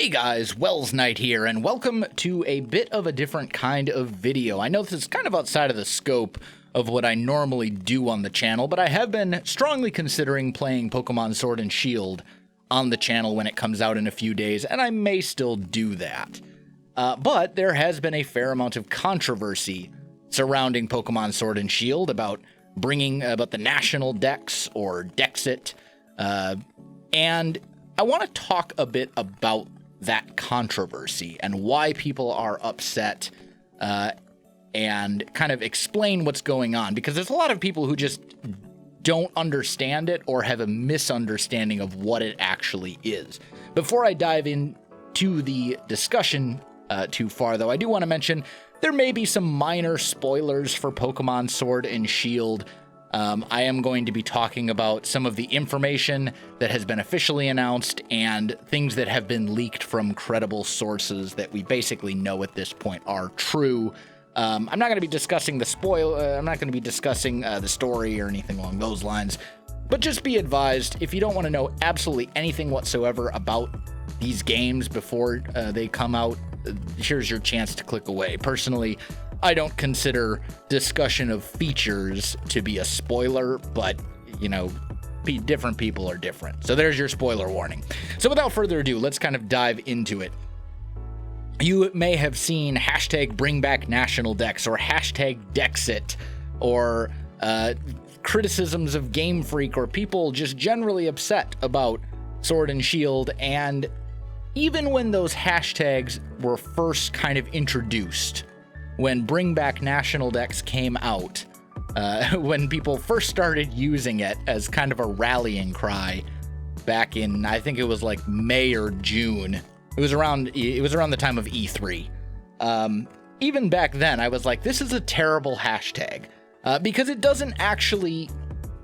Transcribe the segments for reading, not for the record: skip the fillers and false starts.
Hey guys, Welsknight here, and welcome to a bit of a different kind of video. I know this is kind of outside of the scope of what I normally do on the channel, but I have been strongly considering playing Pokemon Sword and Shield on the channel when it comes out in a few days, and I may still do that. But there has been a fair amount of controversy surrounding Pokemon Sword and Shield about the national Dex, or Dexit, and I want to talk a bit about that controversy and why people are upset, and kind of explain what's going on, because there's a lot of people who just don't understand it or have a misunderstanding of what it actually is. Before I dive into the discussion too far, though, I do want to mention there may be some minor spoilers for Pokemon Sword and Shield. I am going to be talking about some of the information that has been officially announced and things that have been leaked from credible sources that we basically know at this point are true. I'm not going to be discussing the the story or anything along those lines, but just be advised, if you don't want to know absolutely anything whatsoever about these games before they come out, here's your chance to click away. Personally, I don't consider discussion of features to be a spoiler, but, you know, different people are different. So there's your spoiler warning. So without further ado, let's kind of dive into it. You may have seen hashtag bring back national Dex, or hashtag Dexit, or criticisms of Game Freak, or people just generally upset about Sword and Shield. And even when those hashtags were first kind of introduced, when Bring Back National Dex came out, when people first started using it as kind of a rallying cry back in, I think it was like May or June. It was around the time of E3. Even back then, I was like, this is a terrible hashtag, because it doesn't actually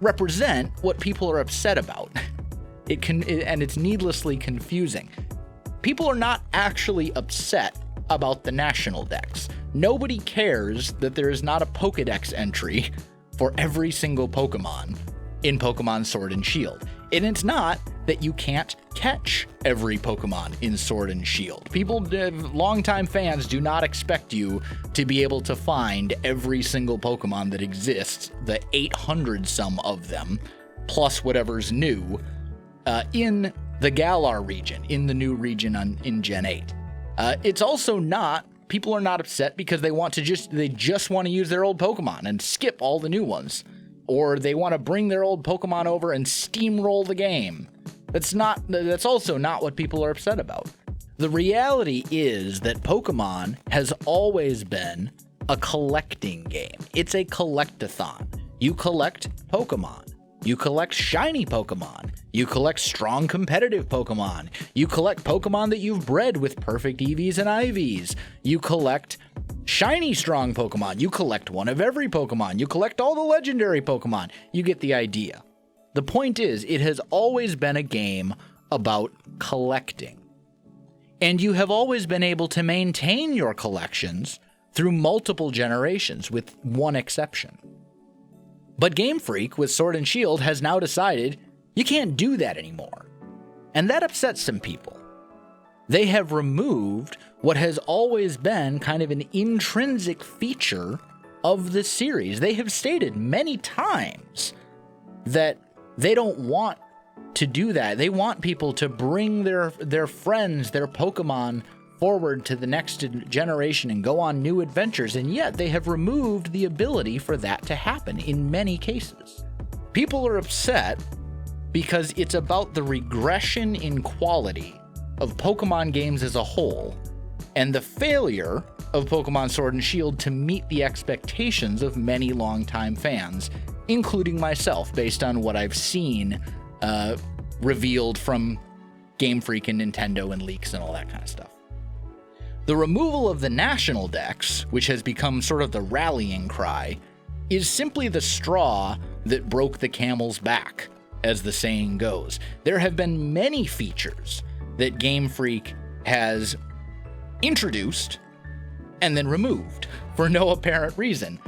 represent what people are upset about. And it's needlessly confusing. People are not actually upset about the national Dex. Nobody cares that there is not a Pokedex entry for every single Pokemon in Pokemon Sword and Shield. And it's not that you can't catch every Pokemon in Sword and Shield. People, longtime fans, do not expect you to be able to find every single Pokemon that exists, the 800 some of them, plus whatever's new, in the Galar region, in the new region in Gen 8. It's also not, people are not upset because they just want to use their old Pokemon and skip all the new ones. Or they want to bring their old Pokemon over and steamroll the game. That's also not what people are upset about. The reality is that Pokemon has always been a collecting game. It's a collect-a-thon. You collect Pokemon. You collect shiny Pokemon. You collect strong competitive Pokemon. You collect Pokemon that you've bred with perfect EVs and IVs. You collect shiny strong Pokemon. You collect one of every Pokemon. You collect all the legendary Pokemon. You get the idea. The point is, it has always been a game about collecting. And you have always been able to maintain your collections through multiple generations, with one exception. But Game Freak, with Sword and Shield, has now decided you can't do that anymore. And that upsets some people. They have removed what has always been kind of an intrinsic feature of the series. They have stated many times that they don't want to do that. They want people to bring their friends, their Pokemon, forward to the next generation and go on new adventures, and yet they have removed the ability for that to happen in many cases. People are upset because it's about the regression in quality of Pokemon games as a whole, and the failure of Pokemon Sword and Shield to meet the expectations of many longtime fans, including myself, based on what I've seen revealed from Game Freak and Nintendo and leaks and all that kind of stuff. The removal of the national Dex, which has become sort of the rallying cry, is simply the straw that broke the camel's back, as the saying goes. There have been many features that Game Freak has introduced and then removed for no apparent reason.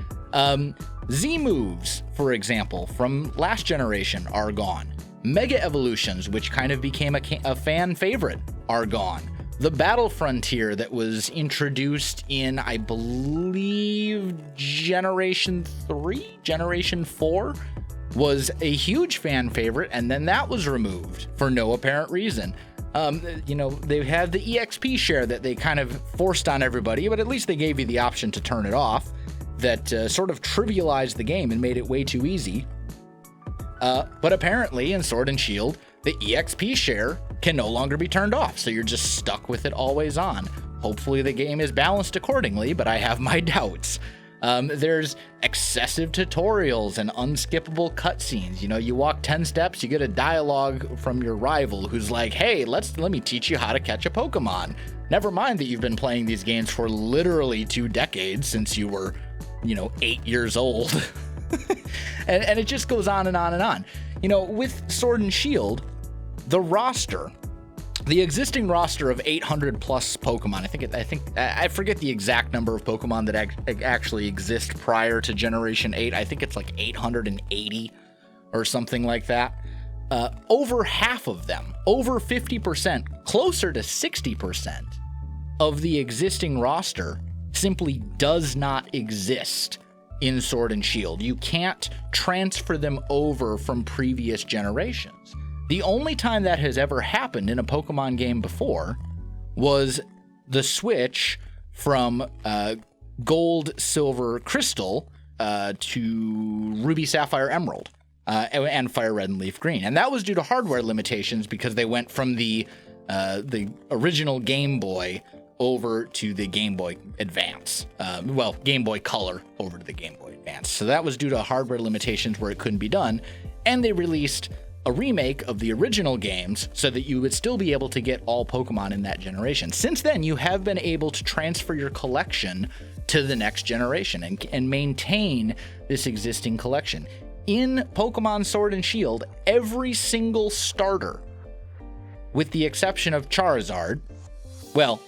Z-moves, for example, from last generation are gone. Mega evolutions, which kind of became a fan favorite, are gone. The battle frontier that was introduced in, I believe, Generation 3, Generation 4, was a huge fan favorite, and then that was removed for no apparent reason. They had the EXP share that they kind of forced on everybody, but at least they gave you the option to turn it off. That sort of trivialized the game and made it way too easy. But apparently in Sword and Shield, the EXP share can no longer be turned off, so you're just stuck with it always on. Hopefully the game is balanced accordingly, but I have my doubts. There's excessive tutorials and unskippable cutscenes. You walk 10 steps, you get a dialogue from your rival who's like, hey, let me teach you how to catch a Pokemon. Never mind that you've been playing these games for literally 2 decades since you were, 8 years old. and it just goes on and on and on. With Sword and Shield, the existing roster of 800 plus Pokemon, I forget the exact number of Pokemon that actually exist prior to Generation 8. I think it's like 880 or something like that. Over half of them, over 50%, closer to 60% of the existing roster simply does not exist in Sword and Shield. You can't transfer them over from previous generations. The only time that has ever happened in a Pokemon game before was the switch from Gold, Silver, Crystal to Ruby, Sapphire, Emerald, and Fire Red and Leaf Green. And that was due to hardware limitations because they went from the original Game Boy over to the Game Boy Advance. Game Boy Color over to the Game Boy Advance. So that was due to hardware limitations where it couldn't be done. And they released a remake of the original games so that you would still be able to get all Pokemon in that generation. Since then, you have been able to transfer your collection to the next generation and maintain this existing collection. In Pokemon Sword and Shield, every single starter, with the exception of Charizard,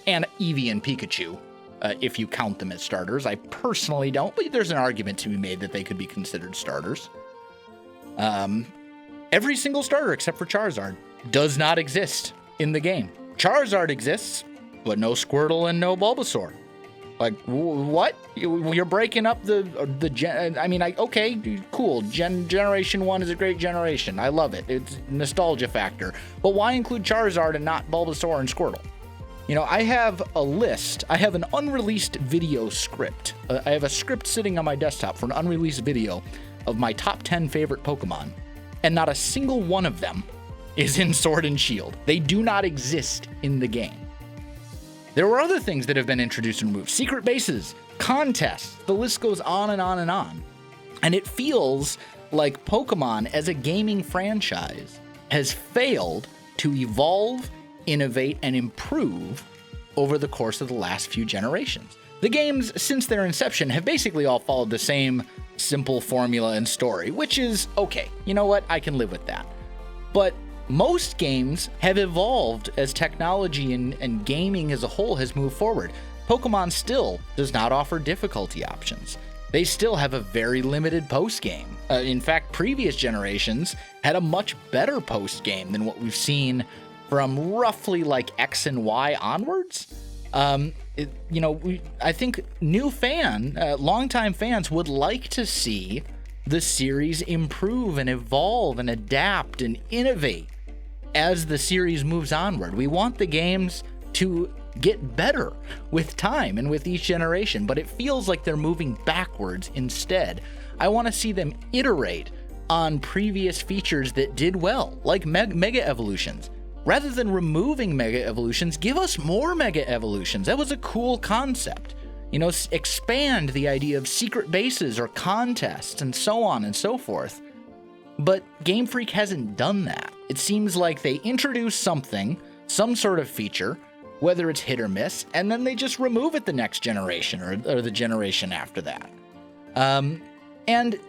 and Eevee and Pikachu, if you count them as starters. I personally don't, but there's an argument to be made that they could be considered starters. Every single starter except for Charizard does not exist in the game. Charizard exists, but no Squirtle and no Bulbasaur. Like, what? You're breaking up the gen. Okay, cool. Generation 1 is a great generation. I love it. It's nostalgia factor. But why include Charizard and not Bulbasaur and Squirtle? I have a list. I have an unreleased video script. I have a script sitting on my desktop for an unreleased video of my top 10 favorite Pokemon. And not a single one of them is in Sword and Shield. They do not exist in the game. There were other things that have been introduced and removed. Secret bases, contests, the list goes on and on and on. And it feels like Pokemon as a gaming franchise has failed to evolve, innovate, and improve over the course of the last few generations. The games, since their inception, have basically all followed the same simple formula and story, which is okay. You know what? I can live with that. But most games have evolved as technology and gaming as a whole has moved forward. Pokemon still does not offer difficulty options. They still have a very limited post-game. In fact, previous generations had a much better post-game than what we've seen from roughly like X and Y onwards. I think longtime fans would like to see the series improve and evolve and adapt and innovate as the series moves onward. We want the games to get better with time and with each generation, but it feels like they're moving backwards instead. I want to see them iterate on previous features that did well, like Mega Evolutions. Rather than removing Mega Evolutions, give us more Mega Evolutions. That was a cool concept. Expand the idea of secret bases or contests and so on and so forth. But Game Freak hasn't done that. It seems like they introduce something, some sort of feature, whether it's hit or miss, and then they just remove it the next generation or the generation after that. And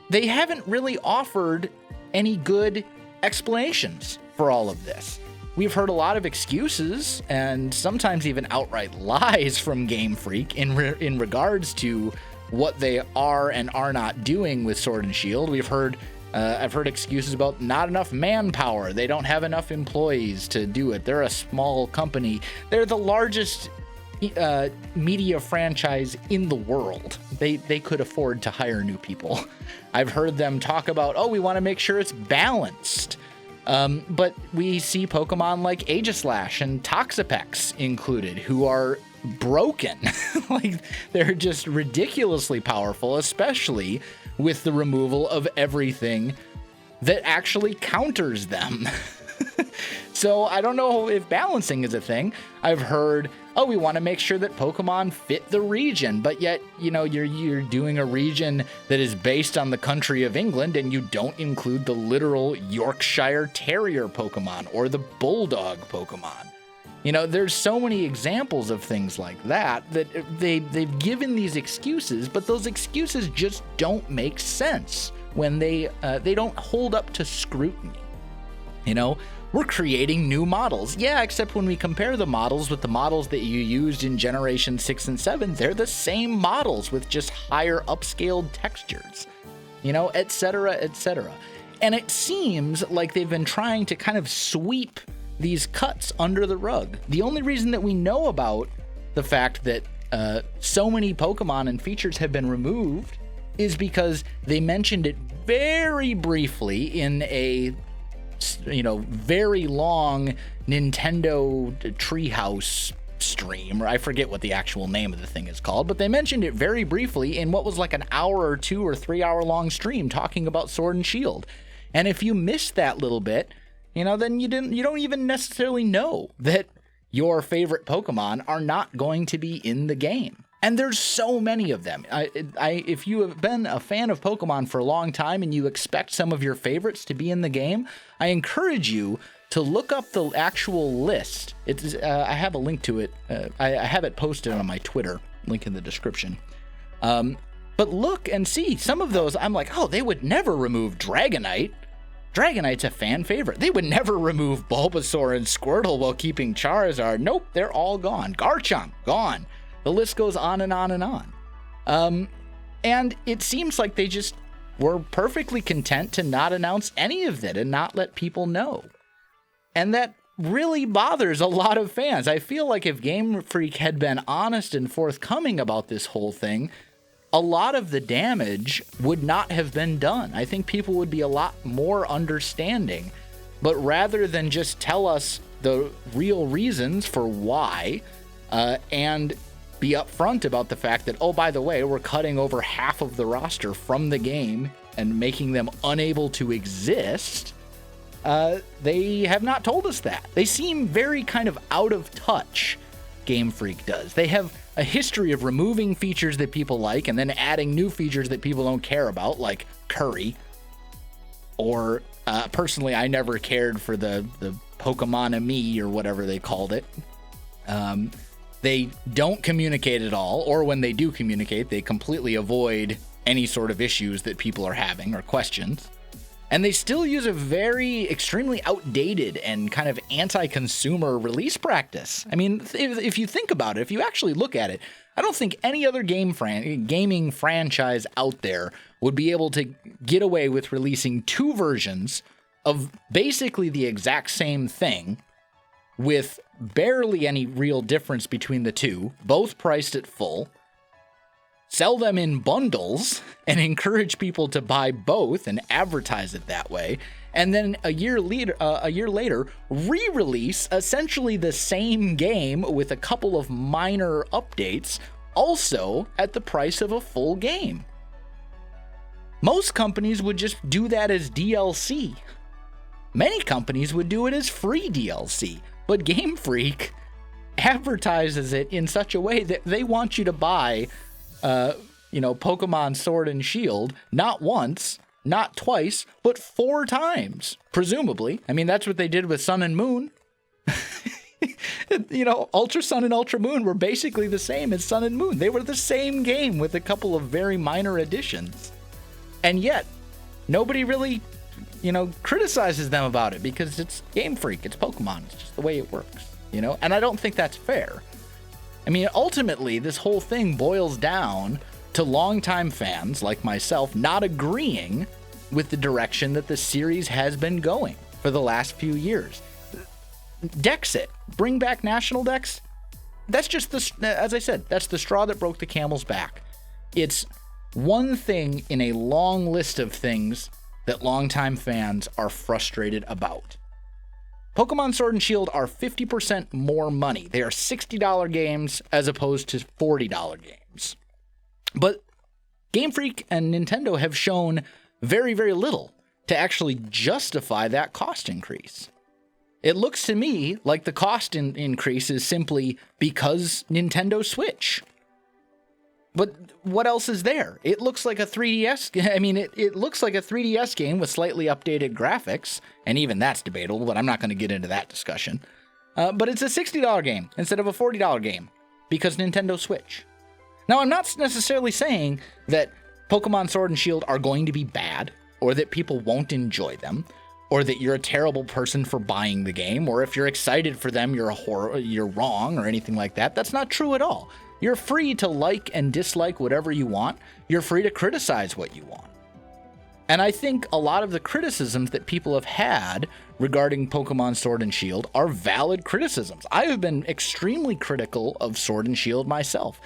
they haven't really offered any good explanations for all of this. We've heard a lot of excuses and sometimes even outright lies from Game Freak in regards to what they are and are not doing with Sword and Shield. We've heard I've heard excuses about not enough manpower. They don't have enough employees to do it. They're a small company. They're the largest media franchise in the world. They could afford to hire new people. I've heard them talk about, oh, we want to make sure it's balanced. But we see Pokemon like Aegislash and Toxapex included, who are broken. Like, they're just ridiculously powerful, especially with the removal of everything that actually counters them. So I don't know if balancing is a thing. I've heard, oh, we want to make sure that Pokemon fit the region, but yet, you know, you're doing a region that is based on the country of England, and you don't include the literal Yorkshire Terrier Pokemon or the Bulldog Pokemon. You know, there's so many examples of things like that they've given these excuses, but those excuses just don't make sense when they don't hold up to scrutiny. You know, we're creating new models. Yeah, except when we compare the models with the models that you used in Generation 6 and 7, they're the same models with just higher upscaled textures, you know, et cetera, et cetera. And it seems like they've been trying to kind of sweep these cuts under the rug. The only reason that we know about the fact that so many Pokemon and features have been removed is because they mentioned it very briefly in a, you know, very long Nintendo treehouse stream, or I forget what the actual name of the thing is called, but they mentioned it very briefly in what was like an hour or 2 or 3 hour long stream talking about Sword and Shield. And if you missed that little bit, you know, then you don't even necessarily know that your favorite Pokemon are not going to be in the game. And there's so many of them. If you have been a fan of Pokemon for a long time and you expect some of your favorites to be in the game, I encourage you to look up the actual list. It's I have a link to it. I have it posted on my Twitter, link in the description. But look and see, some of those, I'm like, oh, they would never remove Dragonite. Dragonite's a fan favorite. They would never remove Bulbasaur and Squirtle while keeping Charizard. Nope, they're all gone. Garchomp, gone. The list goes on and on and on. And it seems like they just were perfectly content to not announce any of that and not let people know. And that really bothers a lot of fans. I feel like if Game Freak had been honest and forthcoming about this whole thing, a lot of the damage would not have been done. I think people would be a lot more understanding. But rather than just tell us the real reasons for why, and be upfront about the fact that, oh, by the way, we're cutting over half of the roster from the game and making them unable to exist, they have not told us that. They seem very kind of out of touch, Game Freak does. They have a history of removing features that people like and then adding new features that people don't care about, like Curry. Or, personally, I never cared for the Pokemon-Ami or whatever they called it. They don't communicate at all, or when they do communicate, they completely avoid any sort of issues that people are having or questions. And they still use a very extremely outdated and kind of anti-consumer release practice. I mean, if you think about it, if you actually look at it, I don't think any other gaming franchise out there would be able to get away with releasing 2 versions of basically the exact same thing with barely any real difference between the two, both priced at full, sell them in bundles and encourage people to buy both and advertise it that way, and then a year later re-release essentially the same game with a couple of minor updates, also at the price of a full game. Most companies would just do that as DLC. Many companies would do it as free DLC, but Game Freak advertises it in such a way that they want you to buy Pokemon Sword and Shield, not once, not twice, but 4 times, presumably. I mean, that's what they did with Sun and Moon. Ultra Sun and Ultra Moon were basically the same as Sun and Moon. They were the same game with a couple of very minor additions. And yet, nobody really, criticizes them about it because it's Game Freak, it's Pokemon, it's just the way it works, And I don't think that's fair. I mean, ultimately, this whole thing boils down to longtime fans like myself not agreeing with the direction that the series has been going for the last few years. Dexit, bring back National Dex. That's just as I said, that's the straw that broke the camel's back. It's one thing in a long list of things that longtime fans are frustrated about. Pokemon Sword and Shield are 50% more money. They are $60 games as opposed to $40 games. But Game Freak and Nintendo have shown very, very little to actually justify that cost increase. It looks to me like the cost increase is simply because Nintendo Switch. But what else is there? It looks like a 3DS. I mean, it looks like a 3DS game with slightly updated graphics, and even that's debatable, but I'm not going to get into that discussion. But it's a $60 game instead of a $40 game because Nintendo Switch. Now, I'm not necessarily saying that Pokemon Sword and Shield are going to be bad, or that people won't enjoy them, or that you're a terrible person for buying the game, or if you're excited for them, you're wrong, or anything like that. That's not true at all. You're free to like and dislike whatever you want. You're free to criticize what you want. And I think a lot of the criticisms that people have had regarding Pokemon Sword and Shield are valid criticisms. I have been extremely critical of Sword and Shield myself.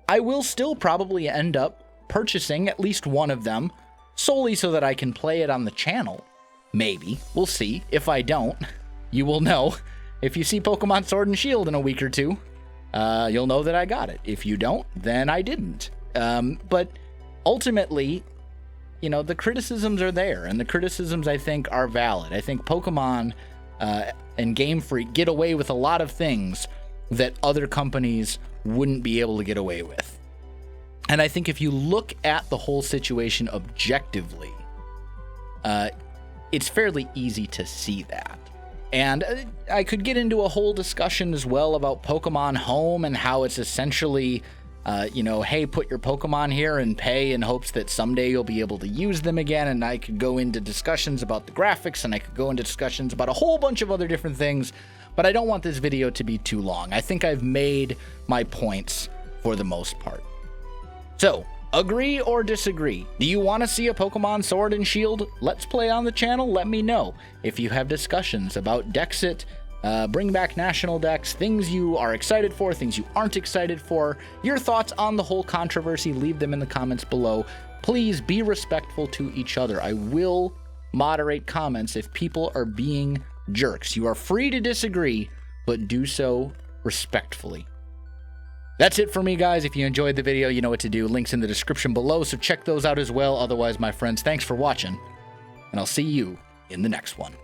I will still probably end up purchasing at least one of them solely so that I can play it on the channel. Maybe. We'll see. If I don't, you will know. If you see Pokemon Sword and Shield in a week or two, you'll know that I got it. If you don't, then I didn't. But ultimately, you know, the criticisms are there, and the criticisms, I think, are valid. I think Pokemon and Game Freak get away with a lot of things that other companies wouldn't be able to get away with. And I think if you look at the whole situation objectively, it's fairly easy to see that. And I could get into a whole discussion as well about Pokemon Home and how it's essentially, hey, put your Pokemon here and pay in hopes that someday you'll be able to use them again. And I could go into discussions about the graphics, and I could go into discussions about a whole bunch of other different things. But I don't want this video to be too long. I think I've made my points for the most part. So, agree or disagree? Do you want to see a Pokemon Sword and Shield Let's Play on the channel? Let me know. If you have discussions about Dexit, bring back National Dex, things you are excited for, things you aren't excited for, your thoughts on the whole controversy, leave them in the comments below. Please be respectful to each other. I will moderate comments if people are being jerks. You are free to disagree, but do so respectfully. That's it for me, guys. If you enjoyed the video, you know what to do. Links in the description below, so check those out as well. Otherwise, my friends, thanks for watching, and I'll see you in the next one.